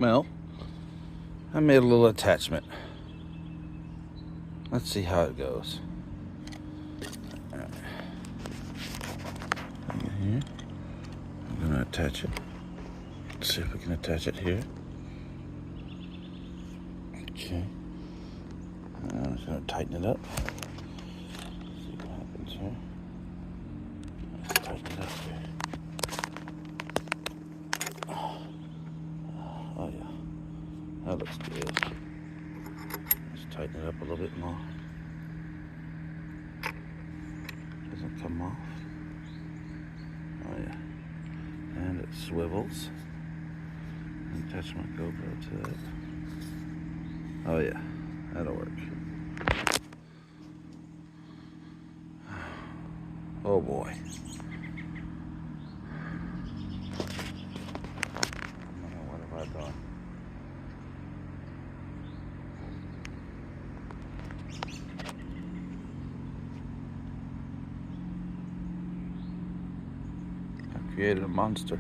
Well, I made a little attachment. Let's see how it goes. All right. Here. I'm gonna attach it. Let's see if we can attach it here. Okay. I'm just gonna tighten it up. See what happens here. Let's tighten it up here. Oh yeah, that looks good. Let's tighten it up a little bit more. Doesn't come off. Oh yeah, and it swivels. Attach my GoPro to it. Oh yeah, that'll work. Oh boy. What have I done? I created a monster.